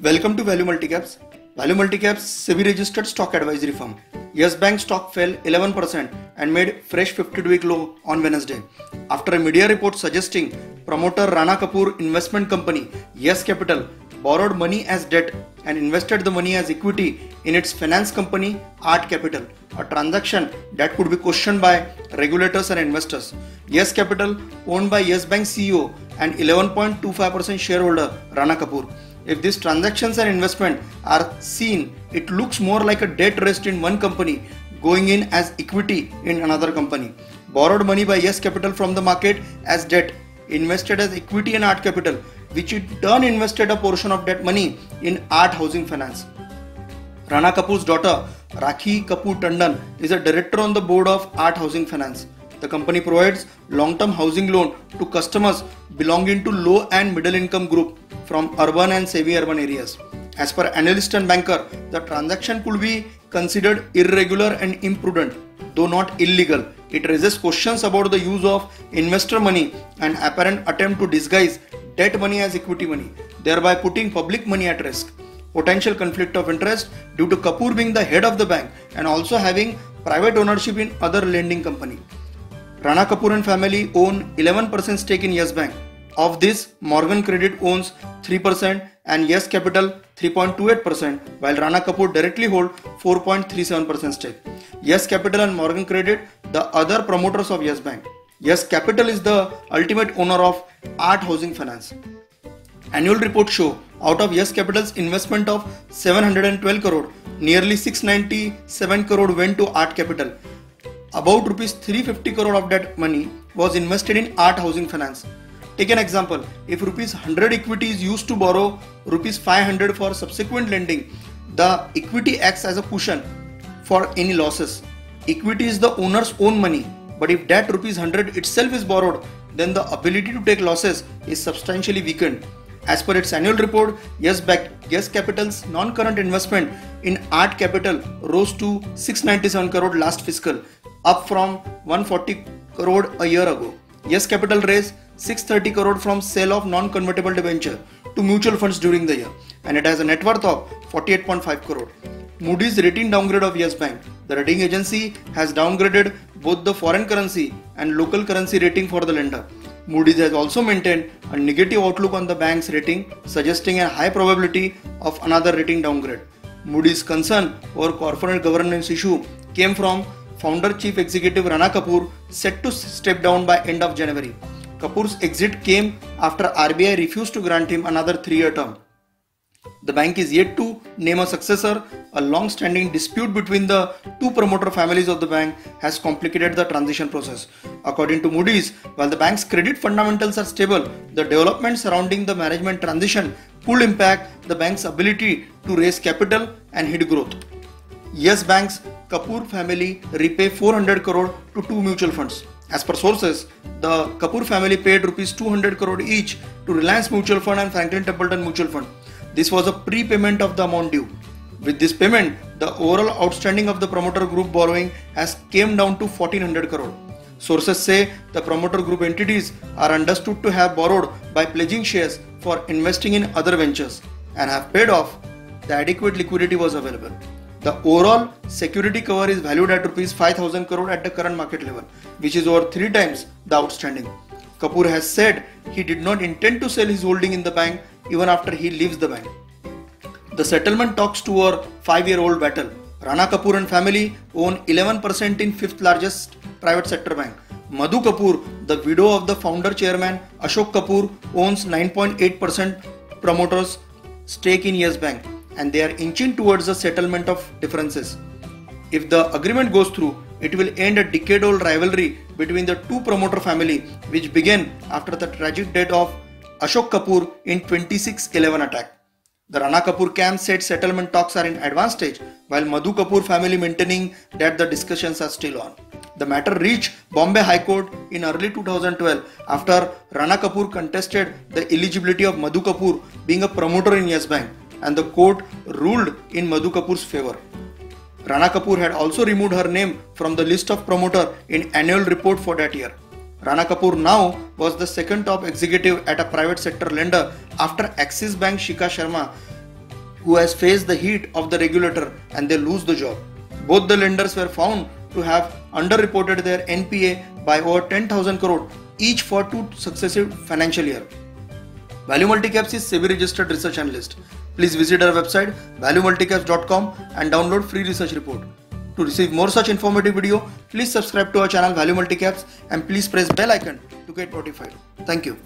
Welcome to ValueMulticaps. ValueMulticaps SEBI registered stock advisory firm. Yes Bank stock fell 11% and made fresh 52-week low on Wednesday after a media report suggesting promoter Rana Kapoor Investment Company Yes Capital borrowed money as debt and invested the money as equity in its finance company Art Capital, a transaction that could be questioned by regulators and investors. Yes Capital, owned by Yes Bank CEO and 11.25% shareholder Rana Kapoor. If these transactions and investment are seen, it looks more like a debt raised in one company going in as equity in another company. Borrowed money by Yes Capital from the market as debt, invested as equity in Art Capital, which in turn invested a portion of that money in Art Housing Finance. Rana Kapoor's daughter Rakhi Kapoor Tandon is a director on the board of Art Housing Finance. The company provides long-term housing loan to customers belonging to low and middle income group from urban and semi-urban areas. As per analyst and banker, the transaction could be considered irregular and imprudent, though not illegal. It raises questions about the use of investor money and apparent attempt to disguise debt money as equity money, thereby putting public money at risk. Potential conflict of interest due to Kapoor being the head of the bank and also having private ownership in other lending company. Rana Kapoor and family own 11% stake in Yes Bank. Of this, Morgan Credit owns 3% and Yes Capital 3.28%, while Rana Kapoor directly hold 4.37% stake. Yes Capital and Morgan Credit, the other promoters of Yes Bank. Yes Capital is the ultimate owner of Art Housing Finance. Annual reports show out of Yes Capital's investment of 712 crore, nearly 697 crore went to Art Capital. About rupees 350 crore of that money was invested in Art Housing Finance. Take an example, if rupees 100 equity is used to borrow rupees 500 for subsequent lending, the equity acts as a cushion for any losses. Equity is the owner's own money, but if that rupees 100 itself is borrowed, then the ability to take losses is substantially weakened. As per its annual report, Yes Capital's non-current investment in Art Capital rose to 697 crore last fiscal, up from 140 crore a year ago. Yes Capital raised 630 crore from sale of non-convertible debenture to mutual funds during the year, and it has a net worth of 48.5 crore. Moody's rating downgrade of Yes Bank. The rating agency has downgraded both the foreign currency and local currency rating for the lender. Moody's has also maintained a negative outlook on the bank's rating, suggesting a high probability of another rating downgrade. Moody's concern over corporate governance issue came from founder chief executive Rana Kapoor, set to step down by end of January. Kapoor's exit came after RBI refused to grant him another 3-year term. The bank is yet to name a successor. A long-standing dispute between the two promoter families of the bank has complicated the transition process. According to Moody's, while the bank's credit fundamentals are stable, the developments surrounding the management transition could impact the bank's ability to raise capital and hit growth. Yes Bank's Kapoor family repay 400 crore to two mutual funds. As per sources, the Kapoor family paid rupees 200 crore each to Reliance Mutual Fund and Franklin Templeton Mutual Fund. This was a prepayment of the amount due. With this payment, the overall outstanding of the promoter group borrowing has came down to 1400 crore. Sources say the promoter group entities are understood to have borrowed by pledging shares for investing in other ventures and have paid off. The adequate liquidity was available. The overall security cover is valued at rupees 5,000 crore at the current market level, which is over 3 times the outstanding. Kapoor has said he did not intend to sell his holding in the bank even after he leaves the bank. The settlement talks to a 5-year-old battle. Rana Kapoor and family own 11% in 5th largest private sector bank. Madhu Kapoor, the widow of the founder chairman Ashok Kapoor, owns 9.8% promoters stake in Yes Bank, and they are inching towards a settlement of differences. If the agreement goes through, it will end a decade-old rivalry between the two promoter family, which began after the tragic death of Ashok Kapoor in 26/11 attack. The Rana Kapoor camp said settlement talks are in advanced stage, while Madhu Kapoor family maintaining that the discussions are still on. The matter reached Bombay High Court in early 2012 after Rana Kapoor contested the eligibility of Madhu Kapoor being a promoter in Yes Bank, and the court ruled in Madhu Kapoor's favor. Rana Kapoor had also removed her name from the list of promoter in annual report for that year. Rana Kapoor now was the second top executive at a private sector lender after Axis Bank Shikha Sharma who has faced the heat of the regulator and they lose the job. Both the lenders were found to have underreported their NPA by over 10,000 crore each for 2 successive financial years. ValueMulticaps is SEBI registered research analyst. Please visit our website ValueMulticaps.com and download free research report. To receive more such informative video, please subscribe to our channel ValueMulticaps and please press bell icon to get notified. Thank you.